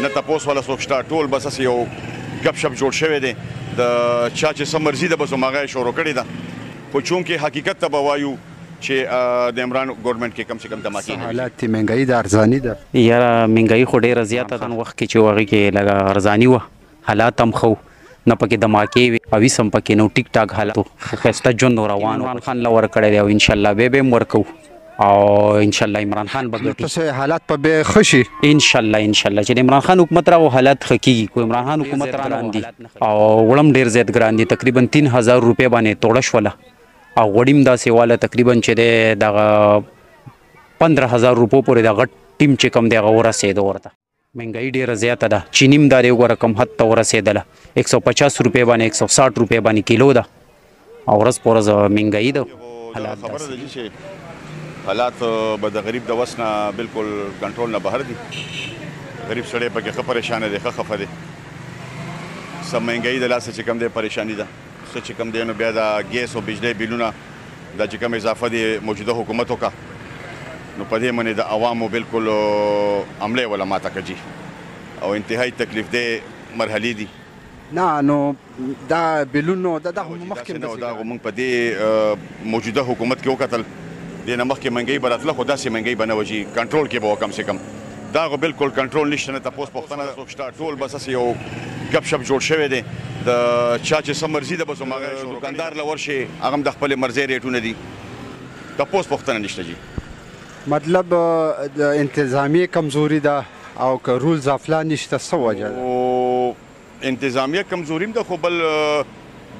نه تاسو ولا څوک شته، ټول بس یو غپ شپ جوړ شوی دی د چا چې سم مرزي د بس ماغه شروع کړی ده. خو چونکې حقیقت ته به وایو چې د عمران ګورنمنت کې کم سے کم دماکې حالات مهنګايي د ارزاني ده. یاره مهنګايي خو ډېره زیاته ده. وخت کې چې هغه کې لږه ارزاني وه حالات هم خو نه پکې دماکې وي او سم پکې نو ټیک ټاک حالات ښایسته ژوند روان عمران خان له ورکړی دی او انشاءالله به هم ورکو او انشاءالله عمران خان به ګټي حالات په به خوشي انشاءالله چې د عمران خان حکومت راو حالات خکېږي. کو عمران خان حکومت را لاندې او وړم ډېر زیات ګران دي، تقریبا 3000 روپۍ باندې توړه شوله او وړیم داسې واله تقریبا چې دی دغه 15000 روپو پورې د غټ ټیم چې کم دی هغه ورسېده ورته. مهنګايي ډېره زیاته ده، چینی هم دا دی وګوره کم حد ته ورسېدله 150 روپۍ باندې 160 روپۍ باندې کیلو ده او ورځ په ورځ مهنګايي ده. حالات به د غریب د وس نه بالکل کنټرول نه بهر دي. غریب سړی پکې ښه پریشانه دی، ښه خفه دی. سم مهنګايي د لاسه چې کم دی پریشاني ده. څه چې کم دی نو بیا د ګیس او بجلی بیلونه دا چې کم اضافه دی موجوده حکومت وکړه نو په دې باندې د عوامو بالکل عمله ولا ماته کړي او انتهایی تکلیف دی مرحلې دي. نه نو دا بیلونو دا مخکې نو دا موږ په دې موجوده حکومت کې وکتل دې نه مخکې مهنګايي به راتله، خو داسې مهنګايي به نه وه چې کنټرول کې به وه کم سے کم. دا خو بالکل کنټرول نشته، نه تپوس پوښتنه څوک شته، ټول بس یو غپ شپ جوړ شوی دی د چا چې سم مرزي ده بس هماغه دکاندار له ورشي هغه هم د خپلې مرضۍ ریټونه دي، تپوس پوښتنه نشته جي. مطلب د انتظامی کمزوري ده او که رولز اف لا نشته څه وجه ده؟ او انتظامیه کمزوري هم ده، خو بل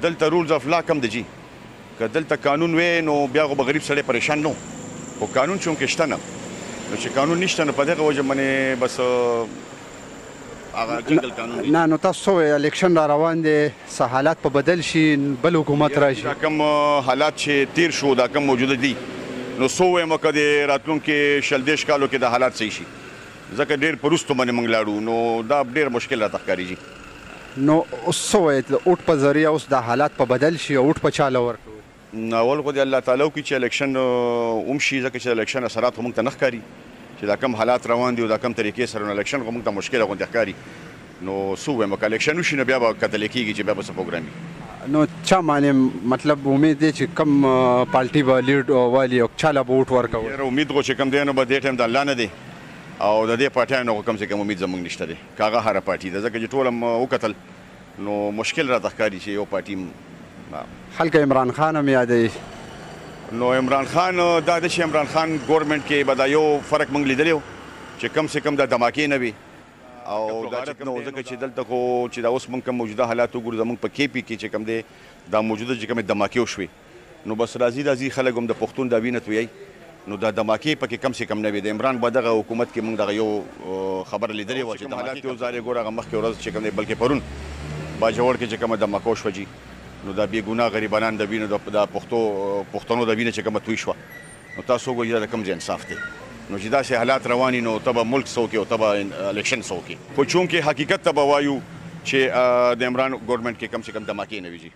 دلته رولز اف لا کم ده جي. که دلته قانون وی نو بیا خو به غریب سړی پریشان نه خو قانون چونکې شته نه نو چې قانون نشته نو په دغه وجه باندې بس هغه جنګل قانون دی. نه نو تاسو الیکشن را روان دی، څه حالات په بدل شي بل حکومت راشي؟ دا کم حالات چې تیر شو دا کم موجوده دي نو څه ووایم که د راتلونکي 40 کالو کې د حالات صحیح شي ځکه ډېر په وروستو باندې موږ لاړو نو دا ډېر مشکل راته ښکارېږي. نو اوس څه وایې د اوټ په ذریعه اوس دا حالات په بدل شي او اوټ په چا له ورکړو؟ اول خو د الله تعالی وکړي چې الیکشن وشي ځکه چې د الیکشن اثرات خو موږ ته نه ښکاري چې دا کم حالات روان دي او دا کم طریقې سره نو الیکشن خو موږ ته مشکله غوندې ښکاري. نو څه ووایم که الیکشن وشي نو بیا به کتلی کېږي چې بیا به څه پروګرام وي. نو چا باندې مطلب امید دی چې کم پارټي به لیډ والي او چا له به اوټ ورکوي؟ امید خو چې کم دی نو به دې ټایم د الله نه دی او د دې پارټیانو خو کم سے کم امید زموږ نشته دی که هغه هره پارټي ده ځکه چې ټول هم وکتل نو مشکل راته ښکاري چې یو پارټي خلک عمران خان هم یادوي. نو عمران خان دا د چې عمران خان ګورنمنت کې به دا یو فرق موږ لیدلی و چې کم سے کم دا دماکې نه وي او دا نو ځکه چې دلته خو چې دا اوس موږ کم موجوده حالات وګورو زموږ په KP کې چې کم دی دا موجوده چې کومې دماکې وشوې نو بس راځي خلک هم د پښتون دا وینه تویي نو دا دماکې پکې کم سے کم نه وي. د عمران به دغه حکومت کې موږ دغه یو خبره لیدلې وه چې حالات یو ځای ګوره هغه مخکې ورځ چې کوم دی بلکې پرون باجوړ کې چې کومه دماکه وشوه جي نو دا بې ګناه غریبانان د وینو د پښتنو د وینې چې کومه توی شوه نو تاسو وګورئ دا د کوم ځای انصاف دی نو چې داسې حالات رواني نو ته به ملک څه وکړي او ته به الیکشن څه وکړي. خو چونکې حقیقت ته به وایو چې د عمران ګورنمنت کې کم سے کم دماکې نه وي جي.